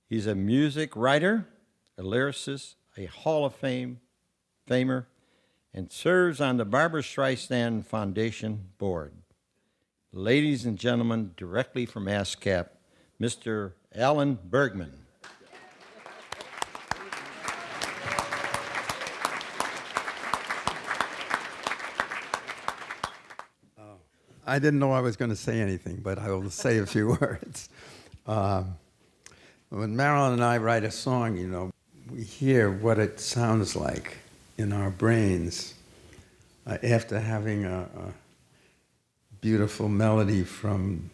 He's a music writer, a lyricist, a Hall of Famer, and serves on the Barbra Streisand Foundation Board. Ladies and gentlemen, directly from ASCAP, Mr. Alan Bergman. I didn't know I was going to say anything, but I will say a few words. When Marilyn and I write a song, you know, we hear what it sounds like in our brains after having a beautiful melody from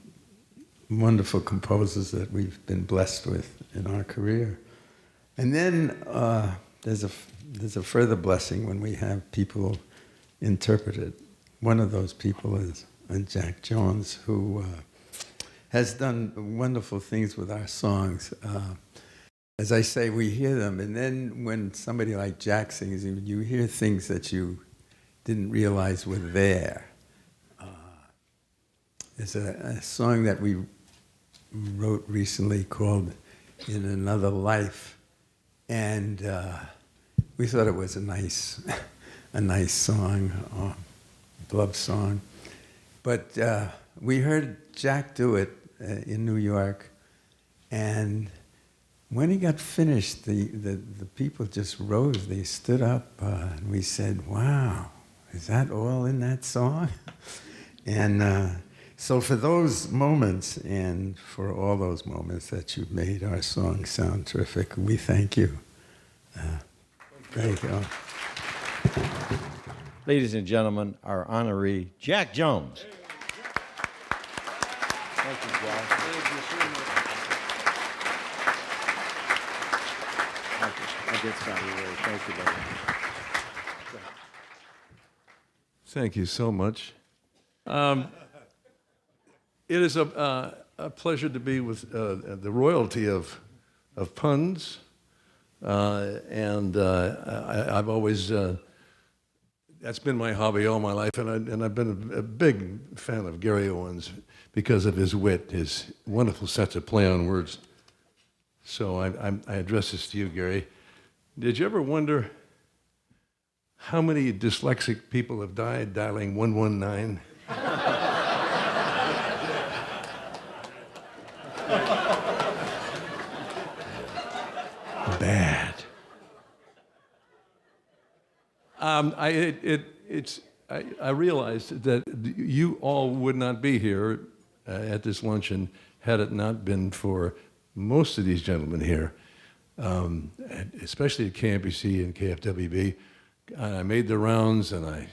wonderful composers that we've been blessed with in our career. And then there's a further blessing when we have people interpret it. One of those people is Jack Jones, who has done wonderful things with our songs. As I say, we hear them, and then when somebody like Jack sings, you hear things that you didn't realize were there. There's a song that we wrote recently called "In Another Life," and we thought it was a nice song, love song. But we heard Jack do it in New York, and when he got finished, the people just rose. They stood up, and we said, "Wow, is that all in that song?" And so for those moments, and for all those moments that you've made our song sound terrific, we thank you. Thank you. Ladies and gentlemen, our honoree, Jack Jones. Thank you, Jack. Thank you so much. I get started early. Thank you, buddy. Thank you so much. It is a pleasure to be with the royalty of puns, and I've always that's been my hobby all my life, and I've been a big fan of Gary Owens because of his wit, his wonderful sense of play on words. So I address this to you, Gary. Did you ever wonder how many dyslexic people have died dialing 119? Bad. I realized that you all would not be here at this luncheon had it not been for most of these gentlemen here, especially at KMPC and KFWB. I made the rounds, and I,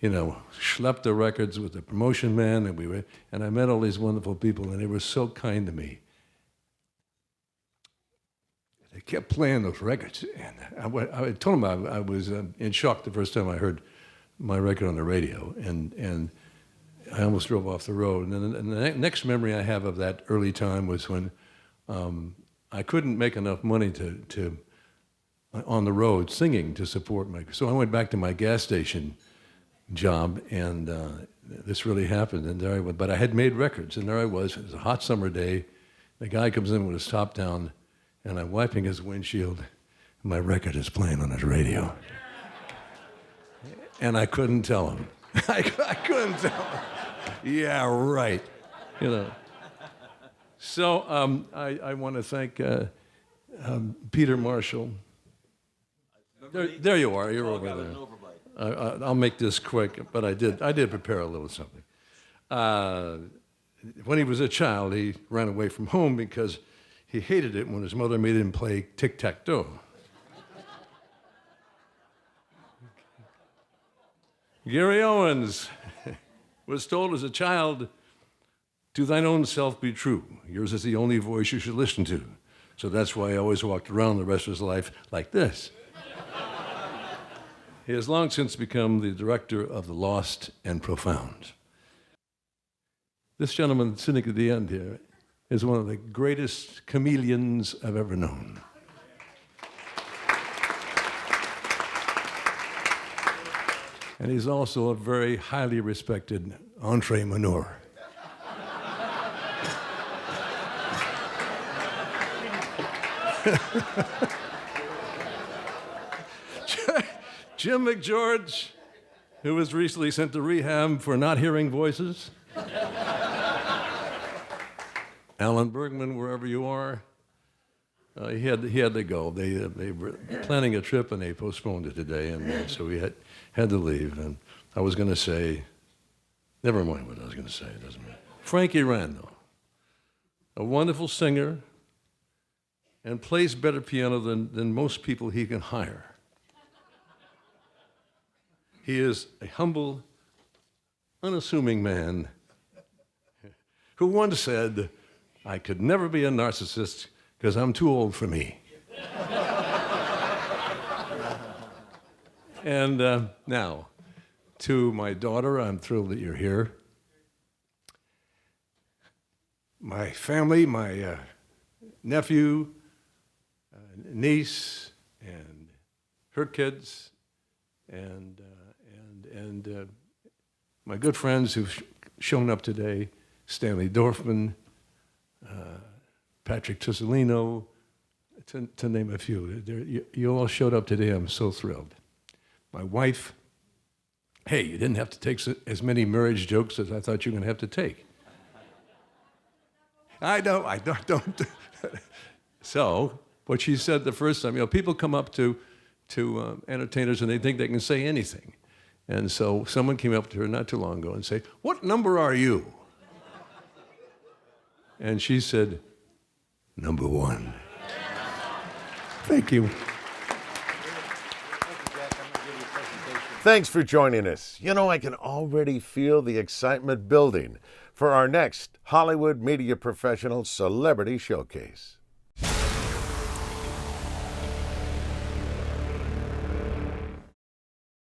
schlepped the records with the promotion man, and I met all these wonderful people, and they were so kind to me. They kept playing those records, and I told them I was in shock the first time I heard my record on the radio, and I almost drove off the road. And then the next memory I have of that early time was when I couldn't make enough money to on the road singing to support so I went back to my gas station job, and this really happened. And there I went, but I had made records, and there I was. It was a hot summer day. The guy comes in with his top down, and I'm wiping his windshield, and my record is playing on his radio. And I couldn't tell him. I couldn't tell him. Yeah, right. So I want to thank Peter Marshall. There you are. You're over there. I'll make this quick, but I did prepare a little something. When he was a child, he ran away from home because he hated it when his mother made him play tic-tac-toe. Gary Owens was told as a child, "To thine own self be true. Yours is the only voice you should listen to." So that's why he always walked around the rest of his life like this. He has long since become the director of the Lost and Profound. This gentleman sitting at the end here is one of the greatest chameleons I've ever known. And he's also a very highly respected entrepreneur. Jim McGeorge, who was recently sent to rehab for not hearing voices. Alan Bergman, wherever you are. He had to go. They were planning a trip and they postponed it today, and so we had to leave. And I was going to say, never mind what I was going to say. It doesn't matter. Frankie Randall, a wonderful singer, and plays better piano than most people he can hire. He is a humble, unassuming man who once said, "I could never be a narcissist because I'm too old for me." And now, to my daughter, I'm thrilled that you're here. My family, my nephew, niece, and her kids, and my good friends who've shown up today, Stanley Dorfman, Patrick Tussolino, to name a few. You all showed up today. I'm so thrilled. My wife, hey, you didn't have to take as many marriage jokes as I thought you were going to have to take. I don't. So, what she said the first time, people come up to entertainers and they think they can say anything. And so someone came up to her not too long ago and said, "What number are you?" And she said, "Number 1. Thank you. Thanks for joining us. I can already feel the excitement building for our next Hollywood Media Professional Celebrity Showcase.